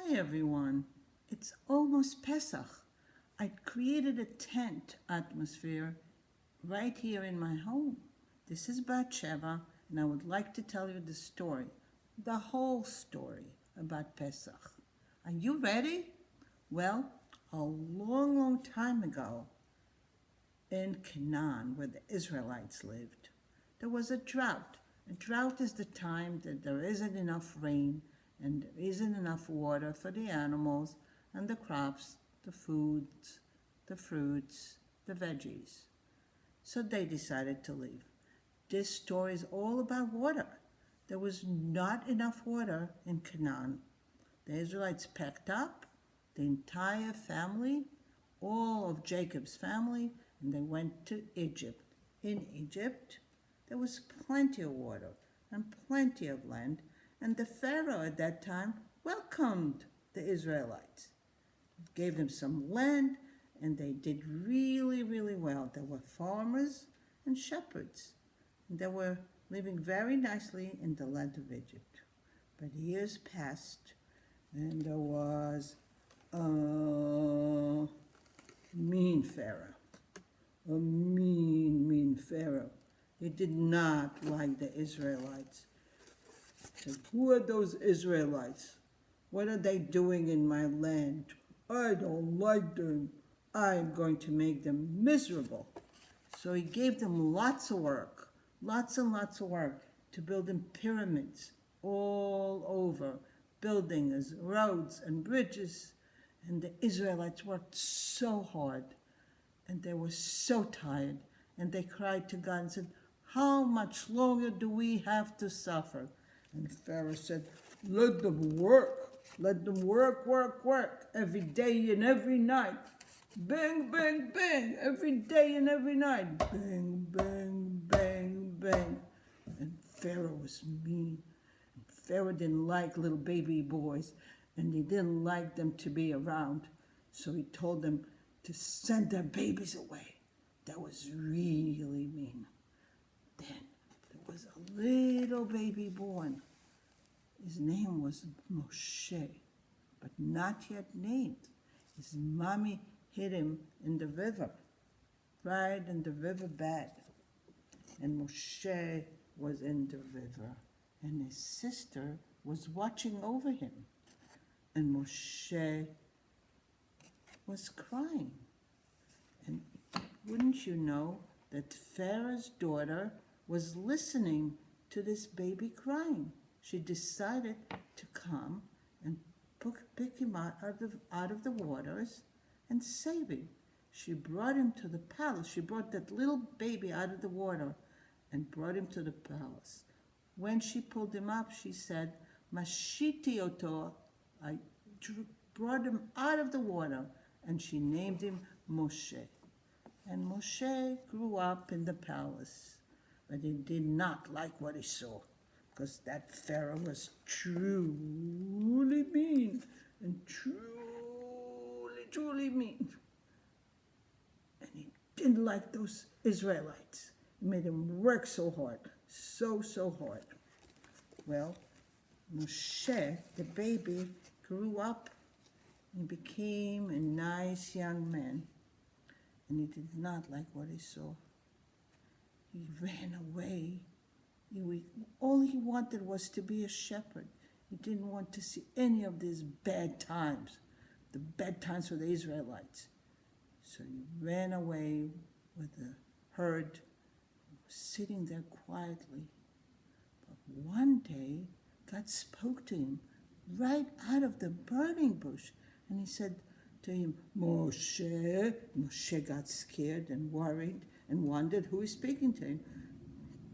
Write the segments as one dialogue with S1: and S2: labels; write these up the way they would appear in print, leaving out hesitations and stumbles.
S1: Hi everyone, it's almost Pesach. I created a tent atmosphere right here in my home. This is Sheva, and I would like to tell you the story, the whole story about Pesach. Are you ready? Well, a long, long time ago in Canaan, where the Israelites lived, there was a drought. A drought is the time that there isn't enough rain and there isn't enough water for the animals and the crops, the foods, the fruits, the veggies. So they decided to leave. This story is all about water. There was not enough water in Canaan. The Israelites packed up the entire family, all of Jacob's family, and they went to Egypt. In Egypt, there was plenty of water and plenty of land, and the Pharaoh at that time welcomed the Israelites, gave them some land, and they did really, really well. They were farmers and shepherds, and they were living very nicely in the land of Egypt. But years passed, and there was a mean Pharaoh, a mean Pharaoh. He did not like the Israelites. He said, "Who are those Israelites? What are they doing in my land? I don't like them. I am going to make them miserable." So he gave them lots of work, lots and lots of work to build them pyramids all over, buildings, roads and bridges. And the Israelites worked so hard, and they were so tired, and they cried to God and said, "How much longer do we have to suffer?" And Pharaoh said, "Let them work. Let them work, work, work, every day and every night. Bang, bang, bang, every day and every night. Bang, bang, bang, bang." And Pharaoh was mean. Pharaoh didn't like little baby boys, and he didn't like them to be around. So he told them to send their babies away. That was really mean. Then there was a little baby born. His name was Moshe, but not yet named. His mommy hid him in the river, right in the river bed. And Moshe was in the river, and his sister was watching over him. And Moshe was crying. And wouldn't you know that Pharaoh's daughter was listening to this baby crying? She decided to come and pick him out of the waters and save him. She brought him to the palace. She brought that little baby out of the water and brought him to the palace. When she pulled him up, she said, "Mashiti oto," I brought him out of the water, and she named him Moshe. And Moshe grew up in the palace, but he did not like what he saw, because that Pharaoh was truly mean and truly mean. And he didn't like those Israelites. He made them work so hard, so hard. Well, Moshe, the baby, grew up and became a nice young man, and he did not like what he saw. He ran away. All he wanted was to be a shepherd. He didn't want to see any of these bad times, the bad times for the Israelites. So he ran away with the herd, sitting there quietly. But one day, God spoke to him right out of the burning bush, and he said to him, "Moshe." Moshe got scared and worried and wondered who is speaking to him.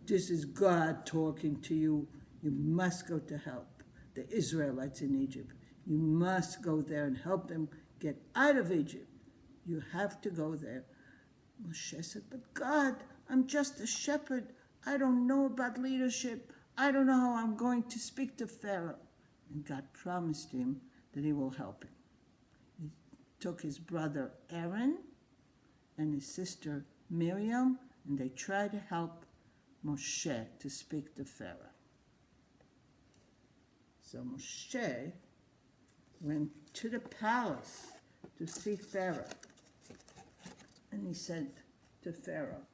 S1: "This is God talking to you. You must go to help the Israelites in Egypt. You must go there and help them get out of Egypt. You have to go there." Moshe said, "But God, I'm just a shepherd. I don't know about leadership. I don't know how I'm going to speak to Pharaoh." And God promised him that he will help him. He took his brother Aaron and his sister Miriam, and they tried to help Moshe to speak to Pharaoh. So Moshe went to the palace to see Pharaoh. And he said to Pharaoh,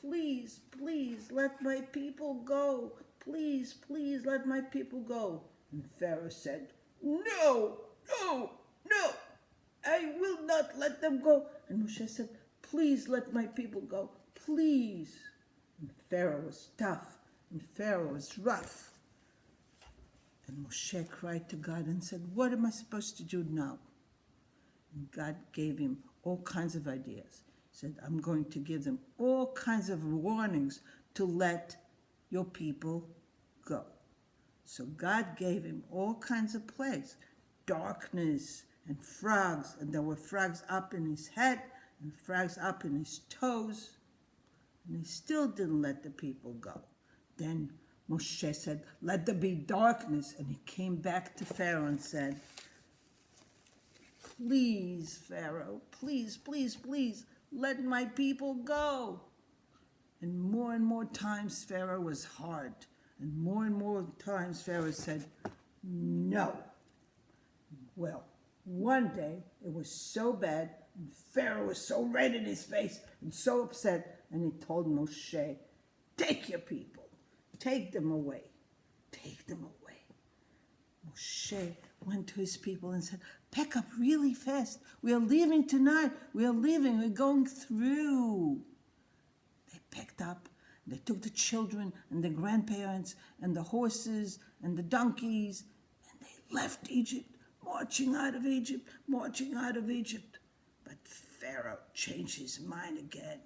S1: please, please let my people go. Please, please let my people go. And Pharaoh said, no, no, no, I will not let them go. And Moshe said, please let my people go, please. And Pharaoh was tough, and Pharaoh was rough. And Moshe cried to God and said, what am I supposed to do now? And God gave him all kinds of ideas. He said, I'm going to give them all kinds of warnings to let your people go. So God gave him all kinds of plagues, darkness and frogs, and there were frogs up in his head and frogs up in his toes, and he still didn't let the people go. Then Moshe said, let there be darkness, and he came back to Pharaoh and said, please, Pharaoh, please, please, please, let my people go. And more times Pharaoh was hard. And more times Pharaoh said, no. Well, one day it was so bad, and Pharaoh was so red in his face and so upset, and he told Moshe, take your people, take them away, take them away. Moshe went to his people and said, pack up really fast. We are leaving tonight. We are leaving. We're going through. They packed up. They took the children and the grandparents and the horses and the donkeys, and they left Egypt, marching out of Egypt, marching out of Egypt. But Pharaoh changed his mind again.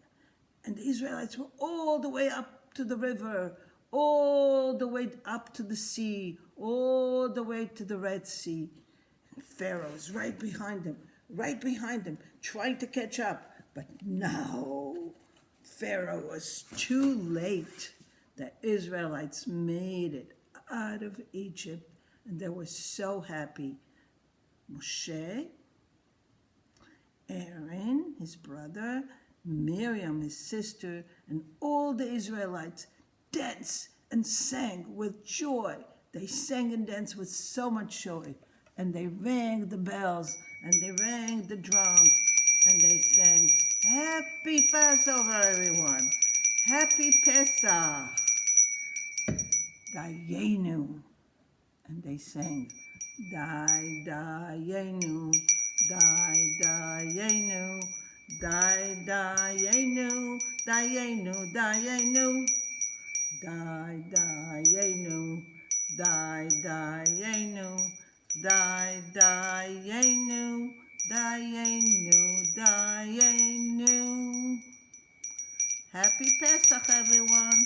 S1: And the Israelites were all the way up to the river, all the way up to the sea, all the way to the Red Sea. And Pharaoh was right behind them, trying to catch up. But now Pharaoh was too late. The Israelites made it out of Egypt, and they were so happy. Moshe, Aaron, his brother, Miriam, his sister, and all the Israelites danced and sang with joy. They sang and danced with so much joy. And they rang the bells, and they rang the drums, and they sang, Happy Passover, everyone. Happy Pesach. Dayenu. And they sang, Dayenu, Dayenu, Dayenu, Dayenu, Dayenu, Dayenu, Dayenu, Dayenu, Dayenu, Dayenu. Happy Pesach, everyone.